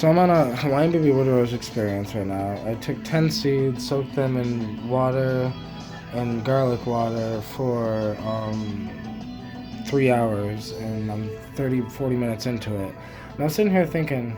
So I'm on a Hawaiian Baby Woodrose experience right now. I took 10 seeds, soaked them in water and garlic water for 3 hours, and I'm 30, 40 minutes into it. And I was sitting here thinking,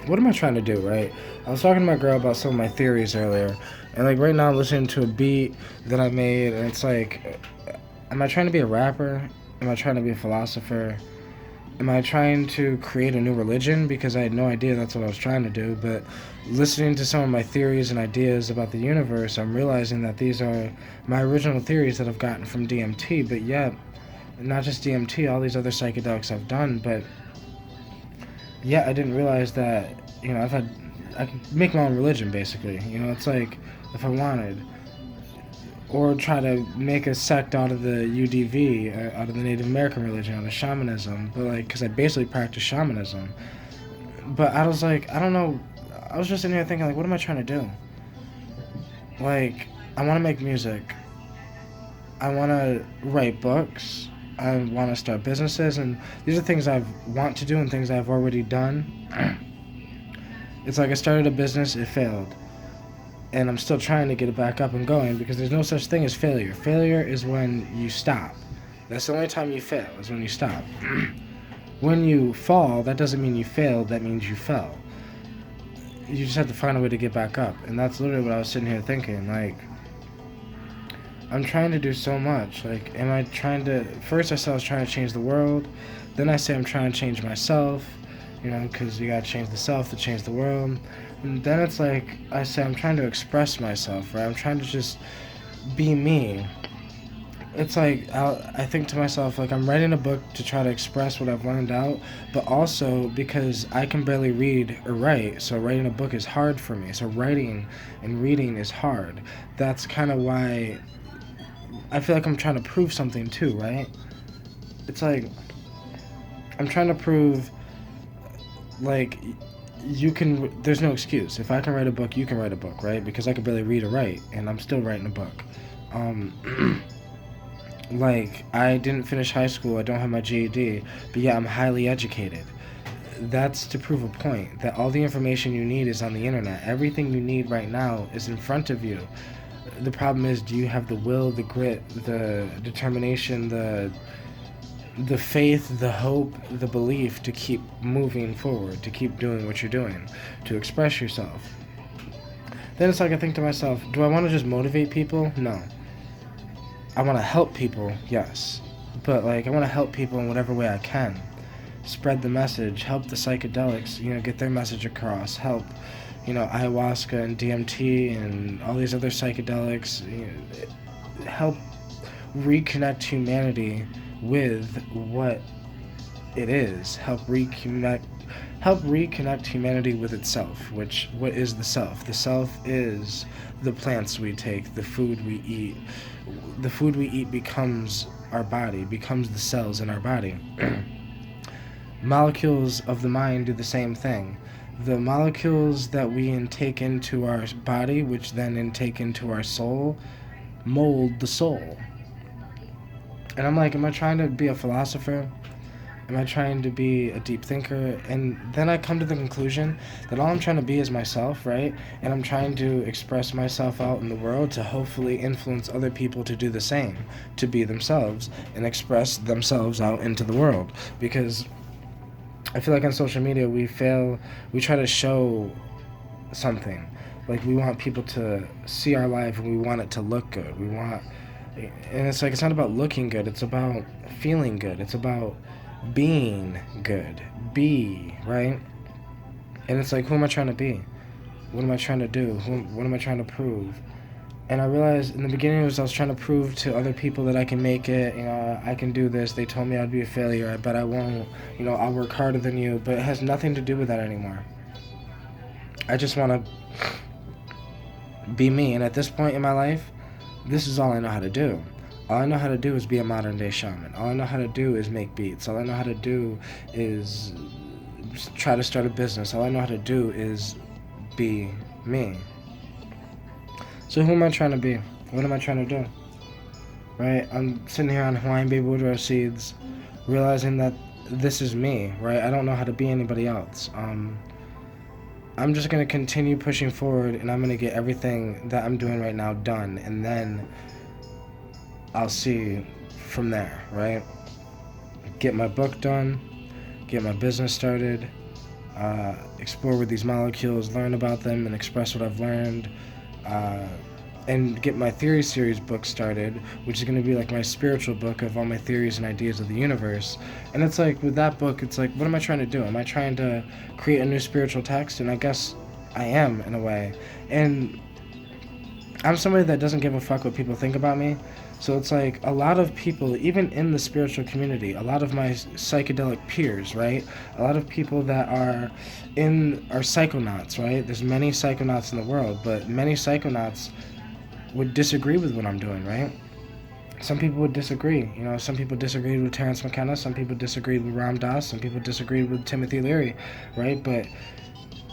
what am I trying to do, right? I was talking to my girl about some of my theories earlier, and like right now I'm listening to a beat that I made, and it's like, am I trying to be a rapper? Am I trying to be a philosopher? Am I trying to create a new religion? Because I had no idea that's what I was trying to do. But listening to some of my theories and ideas about the universe, I'm realizing that these are my original theories that I've gotten from DMT. But yet, not just DMT, all these other psychedelics I've done. But yeah, I didn't realize that, I could make my own religion, basically. It's like, if I wanted. Or try to make a sect out of the UDV, out of the Native American religion, out of shamanism. But like, because I basically practice shamanism. But I was like, I don't know. I was just in here thinking, like, what am I trying to do? Like, I want to make music. I want to write books. I want to start businesses. And these are things I want to do and things I've already done. It's like I started a business, it failed. And I'm still trying to get it back up and going because there's no such thing as failure. Failure is when you stop. That's the only time you fail, is when you stop. When you fall, that doesn't mean you failed, that means you fell. You just have to find a way to get back up. And that's literally what I was sitting here thinking. Like, I'm trying to do so much. Like, am I trying to... First I said I was trying to change the world. Then I say I'm trying to change myself. Because you gotta change the self to change the world. And then it's like, I say I'm trying to express myself, right? I'm trying to just be me. It's like, I think to myself, like, I'm writing a book to try to express what I've learned out, but also because I can barely read or write, so writing a book is hard for me. So writing and reading is hard. That's kind of why I feel like I'm trying to prove something too, right? It's like, I'm trying to prove, like, there's no excuse. If I can write a book, you can write a book, right? Because I can barely read or write, and I'm still writing a book. Like, I didn't finish high school, I don't have my GED, but yeah, I'm highly educated. That's to prove a point, that all the information you need is on the internet. Everything you need right now is in front of you. The problem is, do you have the will, the grit, the determination, the faith, the hope, the belief to keep moving forward, to keep doing what you're doing, to express yourself? Then it's like I think to myself, do I want to just motivate people? No. I want to help people, yes. But like, I want to help people in whatever way I can. Spread the message, help the psychedelics, get their message across, help, ayahuasca and DMT and all these other psychedelics, help reconnect humanity with what it is. Help reconnect humanity with itself. What is the self? The self is the plants we take, the food we eat. The food we eat becomes our body, becomes the cells in our body. Molecules of the mind do the same thing. The molecules that we intake into our body, which then intake into our soul, mold the soul. And I'm like, am I trying to be a philosopher? Am I trying to be a deep thinker? And then I come to the conclusion that all I'm trying to be is myself, right? And I'm trying to express myself out in the world to hopefully influence other people to do the same, to be themselves and express themselves out into the world. Because I feel like on social media we try to show something. Like, we want people to see our life and we want it to look good. And it's like, it's not about looking good, it's about feeling good. It's about being good. Be, right? And it's like, who am I trying to be? What am I trying to do? What am I trying to prove? And I realized in the beginning I was trying to prove to other people that I can make it, I can do this. They told me I'd be a failure, I bet I won't, I'll work harder than you, but it has nothing to do with that anymore. I just want to be me, and at this point in my life, this is all I know how to do. All I know how to do is be a modern day shaman. All I know how to do is make beats. All I know how to do is try to start a business. All I know how to do is be me. So who am I trying to be? What am I trying to do? Right? I'm sitting here on Hawaiian Baby Woodrose seeds, realizing that this is me, right? I don't know how to be anybody else. I'm just going to continue pushing forward, and I'm going to get everything that I'm doing right now done, and then I'll see from there, right? Get my book done, get my business started, explore with these molecules, learn about them, and express what I've learned, and get my theory series book started, which is going to be like my spiritual book of all my theories and ideas of the universe. And it's like, with that book, it's like, what am I trying to do? Am I trying to create a new spiritual text? And I guess I am, in a way. And I'm somebody that doesn't give a fuck what people think about me. So it's like, a lot of people, even in the spiritual community, a lot of my psychedelic peers, right? A lot of people that are psychonauts, right? There's many psychonauts in the world, but many psychonauts would disagree with what I'm doing, right? Some people would disagree. You know, some people disagreed with Terence McKenna, some people disagreed with Ram Dass, some people disagreed with Timothy Leary, right? But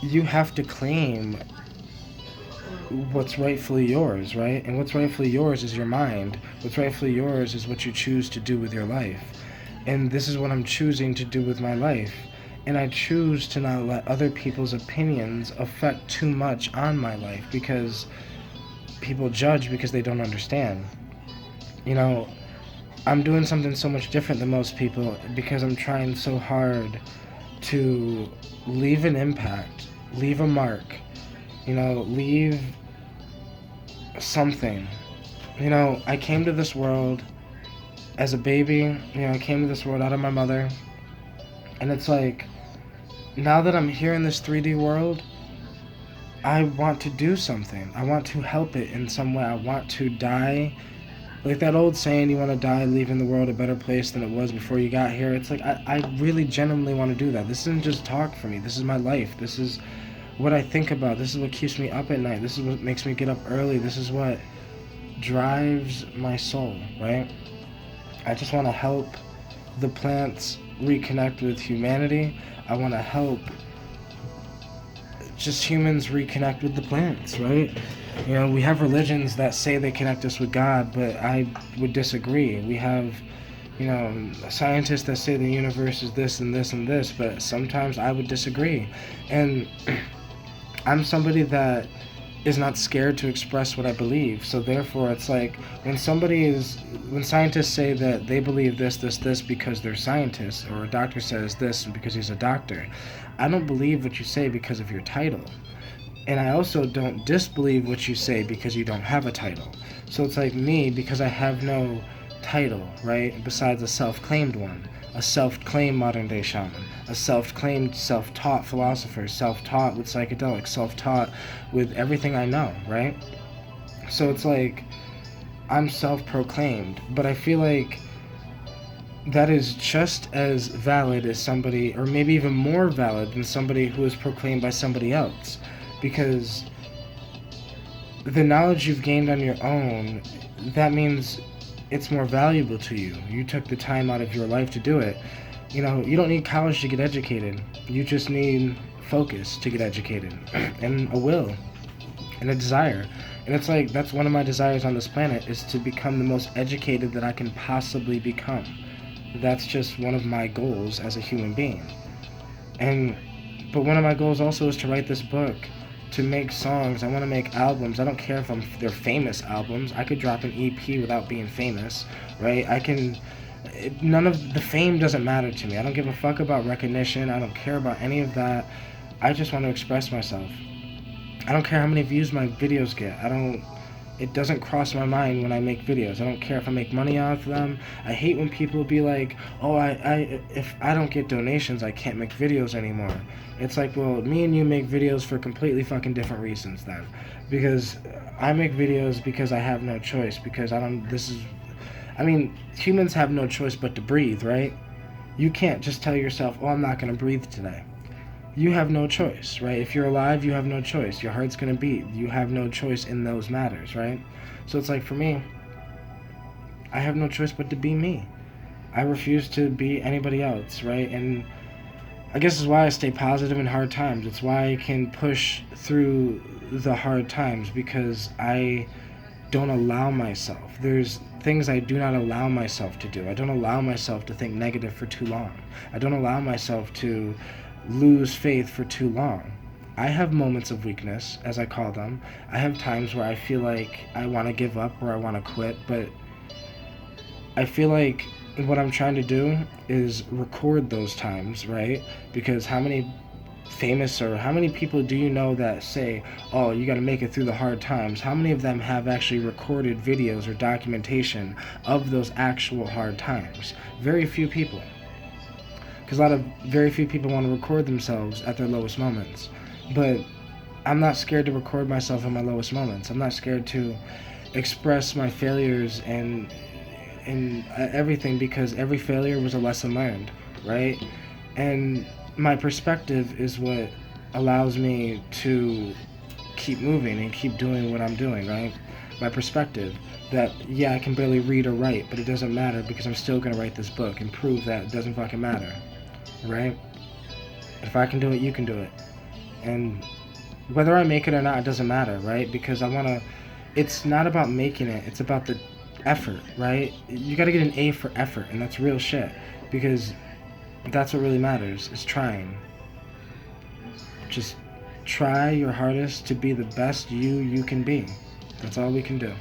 you have to claim what's rightfully yours, right? And what's rightfully yours is your mind. What's rightfully yours is what you choose to do with your life. And this is what I'm choosing to do with my life. And I choose to not let other people's opinions affect too much on my life, because people judge because they don't understand. You know, I'm doing something so much different than most people because I'm trying so hard to leave an impact, leave a mark, you know, leave something. You know, I came to this world as a baby, you know, I came to this world out of my mother, and it's like, now that I'm here in this 3D world, I want to do something. I want to help it in some way. I want to die. Like that old saying, you want to die leaving the world a better place than it was before you got here. It's like, I really genuinely want to do that. This isn't just talk for me. This is my life. This is what I think about. This is what keeps me up at night. This is what makes me get up early. This is what drives my soul, right? I just want to help the plants reconnect with humanity. I want to help just humans reconnect with the plants, right? You know, we have religions that say they connect us with God, but I would disagree. We have, you know, scientists that say the universe is this and this and this, but sometimes I would disagree. And I'm somebody that is not scared to express what I believe. So therefore, it's like, when scientists say that they believe this because they're scientists, or a doctor says this because he's a doctor, I don't believe what you say because of your title. And I also don't disbelieve what you say because you don't have a title. So it's like me, because I have no title, right? Besides a self-claimed one. A self-claimed modern-day shaman. A self-claimed, self-taught philosopher. Self-taught with psychedelics. Self-taught with everything I know, right? So it's like, I'm self-proclaimed. But I feel like that is just as valid as somebody, or maybe even more valid than somebody who is proclaimed by somebody else. Because the knowledge you've gained on your own, that means it's more valuable to you. You took the time out of your life to do it. You know, you don't need college to get educated. You just need focus to get educated, and a will, and a desire. And it's like, that's one of my desires on this planet, is to become the most educated that I can possibly become. That's just one of my goals as a human being. But one of my goals also is to write this book, to make songs. I want to make albums. I don't care if they're famous albums. I could drop an EP without being famous, right? None of the fame doesn't matter to me. I don't give a fuck about recognition. I don't care about any of that. I just want to express myself. I don't care how many views my videos get. It doesn't cross my mind when I make videos. I don't care if I make money off them. I hate when people be like, oh, if I don't get donations, I can't make videos anymore. It's like, well, me and you make videos for completely fucking different reasons then. Because I make videos because I have no choice. Because humans have no choice but to breathe, right? You can't just tell yourself, oh, I'm not going to breathe today. You have no choice, right? If you're alive, you have no choice. Your heart's going to beat. You have no choice in those matters, right? So it's like, for me, I have no choice but to be me. I refuse to be anybody else, right? And I guess it's why I stay positive in hard times. It's why I can push through the hard times, because I don't allow myself. There's things I do not allow myself to do. I don't allow myself to think negative for too long. I don't allow myself to lose faith for too long. I have moments of weakness, as I call them. I have times where I feel like I want to give up or I want to quit, but I feel like what I'm trying to do is record those times, right? Because how many people do you know that say, oh, you got to make it through the hard times? How many of them have actually recorded videos or documentation of those actual hard times? Very few people. Because very few people want to record themselves at their lowest moments. But I'm not scared to record myself in my lowest moments. I'm not scared to express my failures and everything, because every failure was a lesson learned, right? And my perspective is what allows me to keep moving and keep doing what I'm doing, right? My perspective that, yeah, I can barely read or write, but it doesn't matter because I'm still gonna write this book and prove that it doesn't fucking matter, right? If I can do it, you can do it. And whether I make it or not, it doesn't matter, right? Because it's not about making it, it's about the effort, right? You gotta get an A for effort, and that's real shit. Because that's what really matters, is trying. Just try your hardest to be the best you can be. That's all we can do.